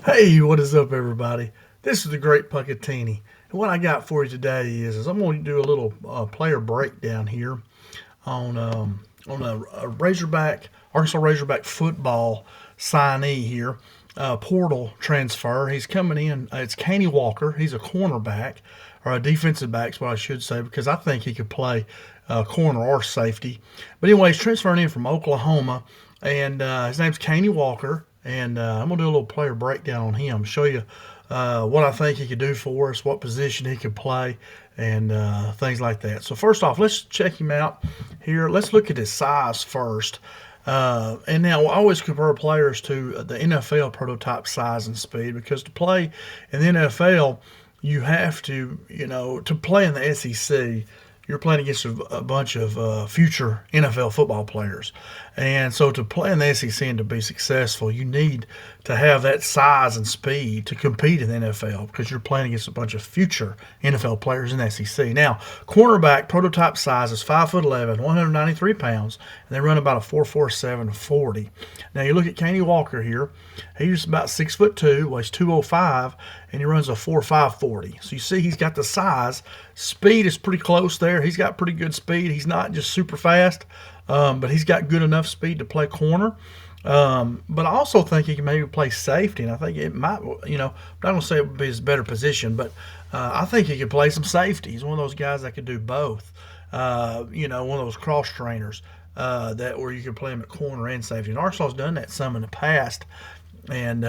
Hey, what is up, everybody? This is the Great Puckatini. And what I got for you today is I'm going to do a little player breakdown here on a Razorback, Arkansas Razorback football signee here, portal transfer. He's coming in. It's Kani Walker. He's a cornerback, or a defensive back is what I should say, because I think he could play corner or safety. But anyway, he's transferring in from Oklahoma, and his name's Kani Walker. And I'm going to do a little player breakdown on him, show you what I think he could do for us, what position he could play, and things like that. So first off, let's check him out here. Let's look at his size first. And now I always compare players to the NFL prototype size and speed, because to play in the NFL, you have to, to play in the SEC, you're playing against a bunch of future NFL football players. And so to play in the SEC and to be successful, you need to have that size and speed to compete in the NFL, because you're playing against a bunch of future NFL players in the SEC. Now, cornerback prototype size is 5'11", 193 pounds, and they run about a 4.47 40. Now, you look at Kani Walker here. He's about 6'2", weighs 205, and he runs a 4.5 40. So you see he's got the size. Speed is pretty close there. He's got pretty good speed. He's not just super fast, but he's got good enough speed to play corner. But I also think he can maybe play safety, and I think it might, I'm not going to say it would be his better position, but I think he could play some safety. He's one of those guys that could do both. One of those cross trainers that where you can play him at corner and safety. And Arkansas has done that some in the past. And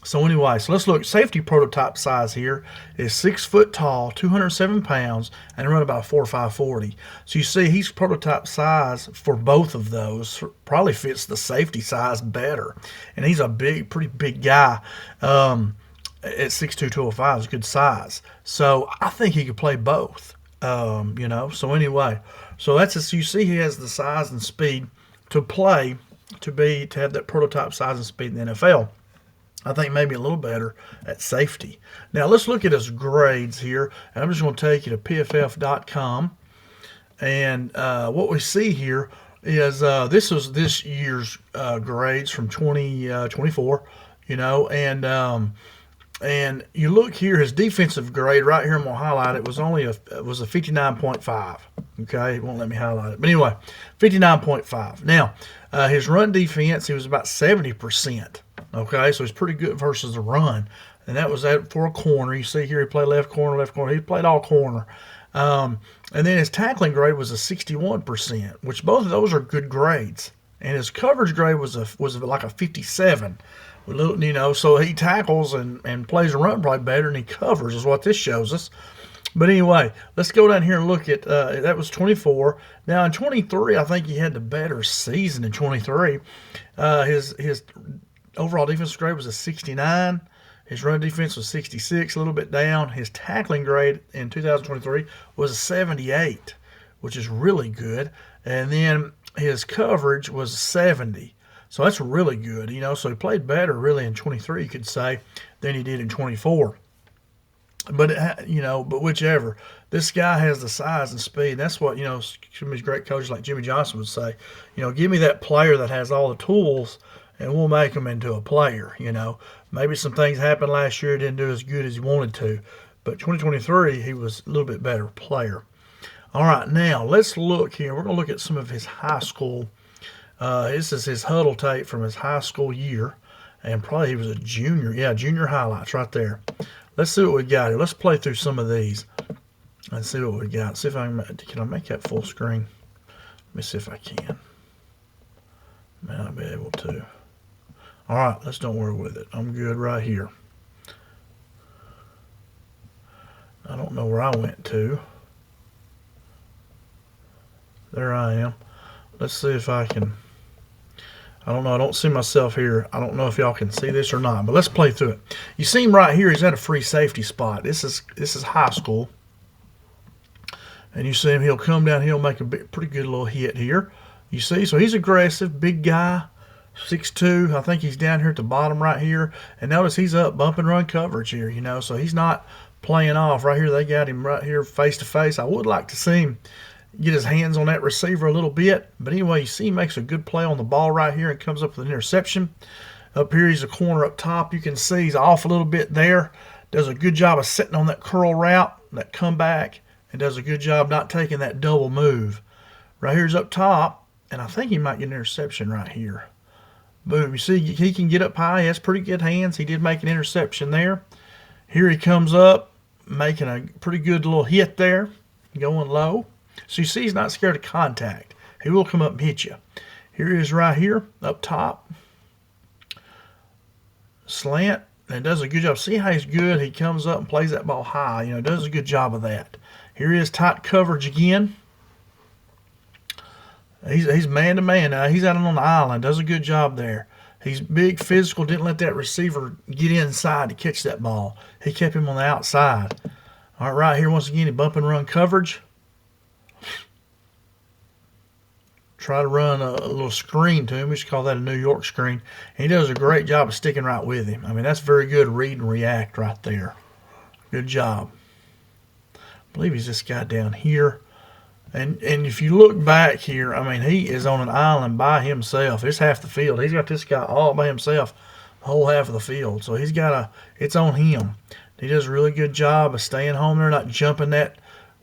so anyway, so let's look. Safety prototype size here is 6 foot tall, 207 pounds, and run about a 4.5 40. So you see he's prototype size for both of those. Probably fits the safety size better. And he's a pretty big guy. At 6'2", 205 is good size. So I think he could play both. So anyway, so that's just, you see he has the size and speed to play, to have that prototype size and speed in the NFL. I think maybe a little better at safety. Now let's look at his grades here, and I'm just going to take you to pff.com, and what we see here is this was this year's grades from 2024, and you look here, his defensive grade right here, I'm going to highlight it, was a 59.5. Okay, it won't let me highlight it. But anyway, 59.5. Now, his run defense, he was about 70%. Okay, so he's pretty good versus the run. And that was that for a corner. You see here he played left corner. He played all corner. And then his tackling grade was a 61%, which both of those are good grades. And his coverage grade was like a 57. So he tackles and plays the run probably better than he covers, is what this shows us. But anyway, let's go down here and look at that was 24. Now in 23, I think he had the better season in 23. His overall defensive grade was a 69. His run defense was 66, a little bit down. His tackling grade in 2023 was a 78, which is really good. And then his coverage was 70. So that's really good, So he played better, really, in 23, you could say, than he did in 24. But but whichever, this guy has the size and speed. That's what some of these great coaches like Jimmy Johnson would say. Give me that player that has all the tools, and we'll make him into a player. Maybe some things happened last year, didn't do as good as he wanted to, but 2023 he was a little bit better player. All right, now let's look here. We're going to look at some of his high school. This is his huddle tape from his high school year, and probably he was a junior. Yeah, junior highlights right there. Let's see what we got here. Let's play through some of these and see what we got. See if I can I make that full screen? Let me see if I can. May not be able to. All right, let's don't worry with it. I'm good right here. I don't know where I went to. There I am. Let's see if I can. I don't know. I don't see myself here. I don't know if y'all can see this or not, but let's play through it. You see him right here. He's at a free safety spot. This is high school. And you see him. He'll come down. He'll make a pretty good little hit here. You see? So he's aggressive. Big guy. 6'2". I think he's down here at the bottom right here. And notice he's up bump and run coverage here, So he's not playing off. Right here, they got him right here face to face. I would like to see him get his hands on that receiver a little bit. But anyway, you see he makes a good play on the ball right here and comes up with an interception. Up here, he's a corner up top. You can see he's off a little bit there. Does a good job of sitting on that curl route, that comeback, and does a good job not taking that double move. Right here's up top, and I think he might get an interception right here. Boom. You see, he can get up high. He has pretty good hands. He did make an interception there. Here he comes up, making a pretty good little hit there, going low. So you see he's not scared of contact. He will come up and hit you. Here he is right here, up top. Slant, and does a good job. See how he's good? He comes up and plays that ball high. You know, does a good job of that. Here he is, tight coverage again. He's man-to-man now. He's out on the island. Does a good job there. He's big, physical. Didn't let that receiver get inside to catch that ball. He kept him on the outside. All right, right here, once again, he bump and run coverage. Try to run a little screen to him. We should call that a New York screen. And he does a great job of sticking right with him. I mean, that's very good read and react right there. Good job. I believe he's this guy down here. And if you look back here, I mean, he is on an island by himself. It's half the field. He's got this guy all by himself, the whole half of the field. So he's got it's on him. He does a really good job of staying home there, not jumping that.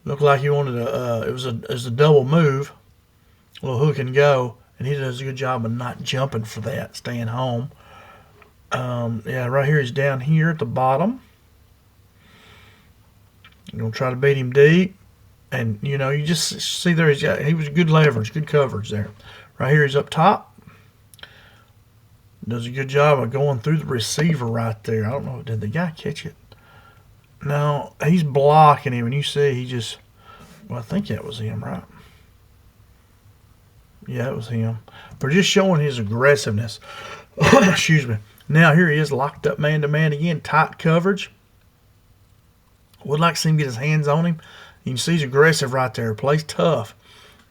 Looked like he wanted it was a double move, a little hook and go, and he does a good job of not jumping for that, staying home. Yeah, right here he's down here at the bottom. You're gonna try to beat him deep. And, you know, you just see there he was good leverage, good coverage there. Right here he's up top. Does a good job of going through the receiver right there. I don't know, did the guy catch it? No, he's blocking him, and you see he just, well, I think that was him, right? Yeah, it was him. But just showing his aggressiveness. Excuse me. Now here he is, locked up man-to-man again, tight coverage. Would like to see him get his hands on him. You can see he's aggressive right there. Plays tough.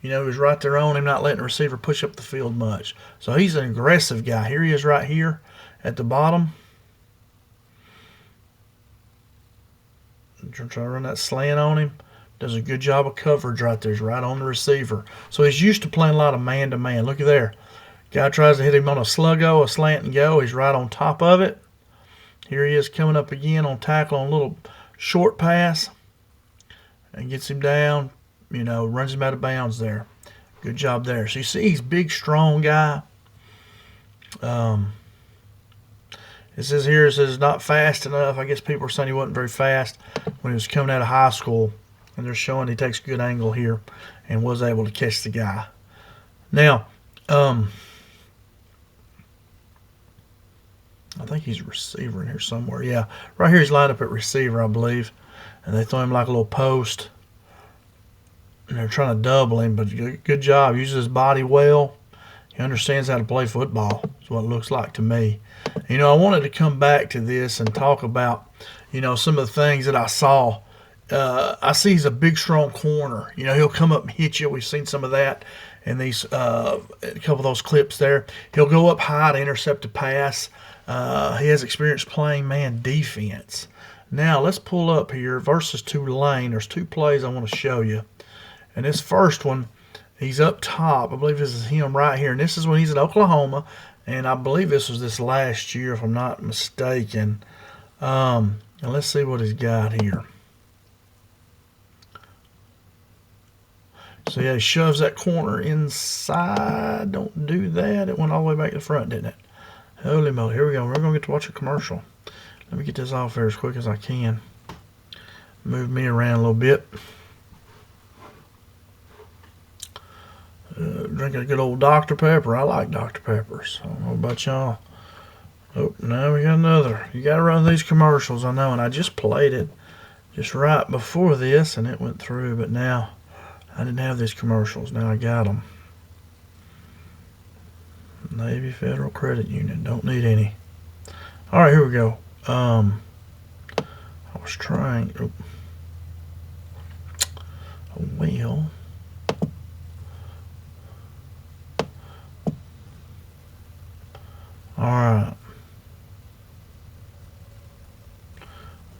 You know, he's right there on him, not letting the receiver push up the field much. So he's an aggressive guy. Here he is right here at the bottom. Try to run that slant on him. Does a good job of coverage right there. He's right on the receiver. So he's used to playing a lot of man-to-man. Look at there. Guy tries to hit him on a sluggo, a slant and go. He's right on top of it. Here he is coming up again on tackle on a little short pass. And gets him down, you know, runs him out of bounds there. Good job there. So you see he's a big, strong guy. It says not fast enough. I guess people are saying he wasn't very fast when he was coming out of high school. And they're showing he takes a good angle here and was able to catch the guy. Now, I think he's a receiver in here somewhere. Yeah, right here he's lined up at receiver, I believe. And they throw him like a little post. And they're trying to double him, but good job. Uses his body well. He understands how to play football. That's what it looks like to me. You know, I wanted to come back to this and talk about, you know, some of the things that I saw. I see he's a big, strong corner. You know, he'll come up and hit you. We've seen some of that in these a couple of those clips there. He'll go up high to intercept a pass. He has experience playing man defense. Now, let's pull up here versus Tulane. There's two plays I want to show you. And this first one, he's up top. I believe this is him right here. And this is when he's at Oklahoma. And I believe this was this last year, if I'm not mistaken. And let's see what he's got here. So, yeah, he shoves that corner inside. Don't do that. It went all the way back to the front, didn't it? Holy moly. Here we go. We're going to get to watch a commercial. Let me get this off here as quick as I can. Move me around a little bit. Drinking a good old Dr. Pepper. I like Dr. Peppers. I don't know about y'all. Oh, now we got another. You got to run these commercials, I know. And I just played it just right before this, and it went through. But now I didn't have these commercials. Now I got them. Navy Federal Credit Union. Don't need any. All right, here we go. I was trying. Oh, well. All right.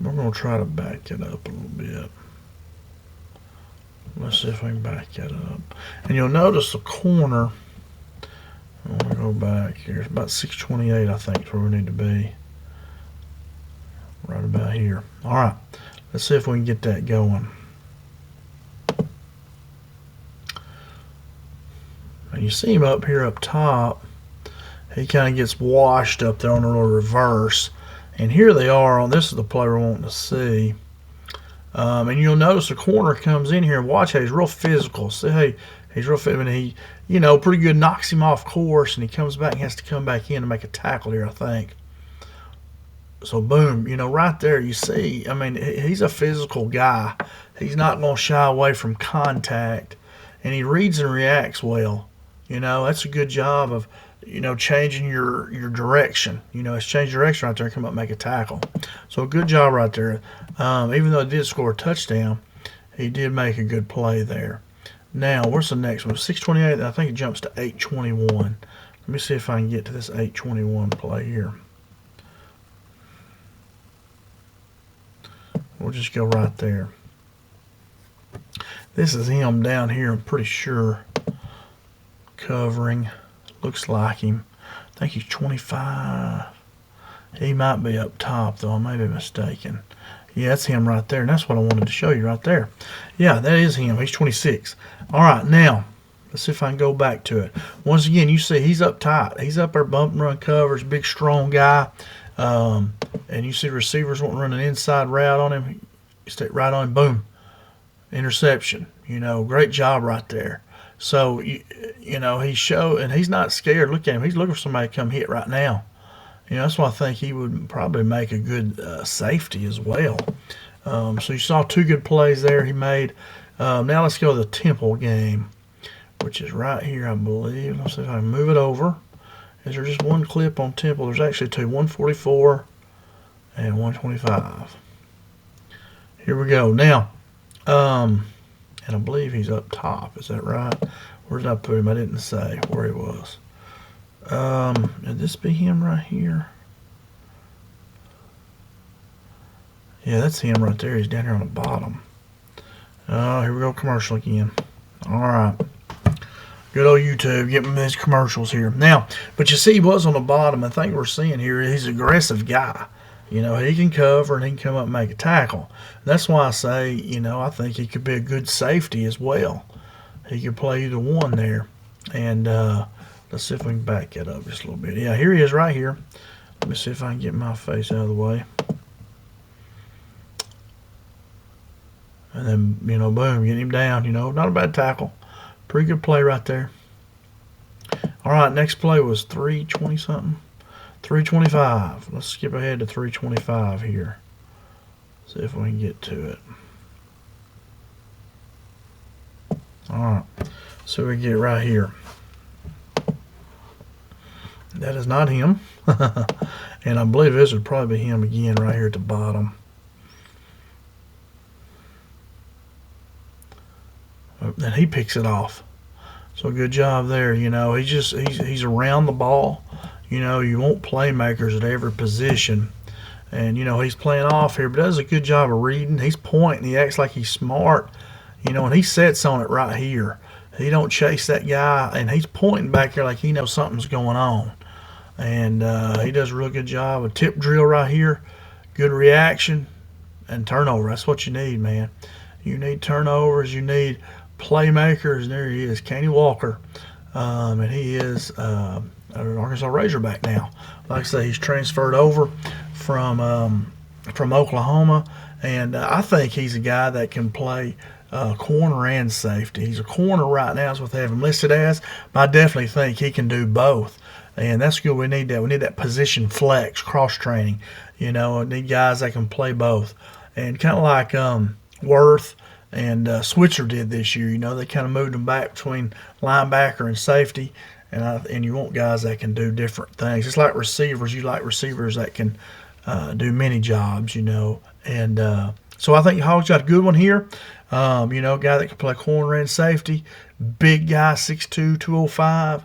We're going to try to back it up a little bit. Let's see if I can back it up. And you'll notice the corner I want to go back here. It's about 628, I think, is where we need to be. Right about here. All right. Let's see if we can get that going. And you see him up here up top. He kind of gets washed up there on a little reverse. And here they are. This is the play we're wanting to see. And you'll notice the corner comes in here and watch how he's real physical. See, hey, he's real physical. And he, pretty good, knocks him off course, and he comes back and has to come back in to make a tackle here, I think. So, boom, right there you see, I mean, he's a physical guy. He's not going to shy away from contact, and he reads and reacts well. That's a good job of, changing your direction. It's changed direction right there and come up and make a tackle. So, a good job right there. Even though he did score a touchdown, he did make a good play there. Now, where's the next one? 628, I think it jumps to 821. Let me see if I can get to this 821 play here. We'll just go right there. This is him down here, I'm pretty sure. Covering. Looks like him. I think he's 25. He might be up top, though. I may be mistaken. Yeah, that's him right there, and that's what I wanted to show you right there. Yeah, that is him. He's 26. All right, now, let's see if I can go back to it. Once again, you see he's up tight. He's up there bump and run coverage, big, strong guy. And you see receivers wanting to run an inside route on him. You stay right on him, boom. Interception. Great job right there. So, and he's not scared. Look at him. He's looking for somebody to come hit right now. That's why I think he would probably make a good safety as well. So you saw two good plays there he made. Now let's go to the Temple game, which is right here, I believe. Let's see if I can move it over. Is there just one clip on Temple? There's actually two, 144 and 125. Here we go. Now, and I believe he's up top. Is that right? Where did I put him? I didn't say where he was. Would this be him right here? Yeah, that's him right there. He's down here on the bottom. Here we go, commercial again. All right. Good old YouTube, getting these commercials here. Now, but you see he was on the bottom. The thing we're seeing here, he's an aggressive guy. He can cover and he can come up and make a tackle. That's why I say, I think he could be a good safety as well. He could play either one there. And let's see if we can back it up just a little bit. Yeah, here he is right here. Let me see if I can get my face out of the way. And then, boom, get him down. Not a bad tackle. Pretty good play right there. All right, next play was 320-something. 325. Let's skip ahead to 325 here. See if we can get to it. All right, so we get right here. That is not him. And I believe this would probably be him again right here at the bottom. And he picks it off. So good job there. He's around the ball. You want playmakers at every position. And, he's playing off here, but does a good job of reading. He's pointing. He acts like he's smart. And he sets on it right here. He don't chase that guy, and he's pointing back here like he knows something's going on. And he does a real good job. A tip drill right here. Good reaction and turnover. That's what you need, man. You need turnovers. You need playmakers. And there he is, Kani Walker. And he is an Arkansas Razorback now. Like I say, he's transferred over from Oklahoma. And I think he's a guy that can play corner and safety. He's a corner right now is what they have him listed as, but I definitely think he can do both. And that's good. We need that. We need that position flex, cross training. We need guys that can play both. And kind of like Worth and Switzer did this year. They kind of moved them back between linebacker and safety. And you want guys that can do different things. It's like receivers. You like receivers that can do many jobs, And so I think Hog's got a good one here. A guy that can play corner and safety. Big guy, 6'2", 205.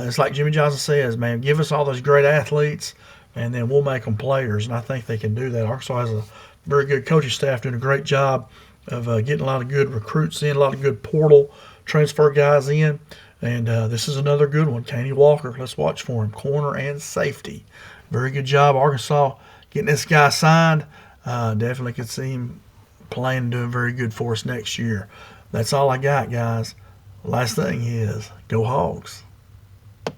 It's like Jimmy Johnson says, man, give us all those great athletes, and then we'll make them players. And I think they can do that. Arkansas has a very good coaching staff doing a great job of getting a lot of good recruits in, a lot of good portal transfer guys in. And this is another good one. Kani Walker, let's watch for him. Corner and safety. Very good job, Arkansas, getting this guy signed. Definitely could see him playing and doing very good for us next year. That's all I got, guys. Last thing is, go Hogs.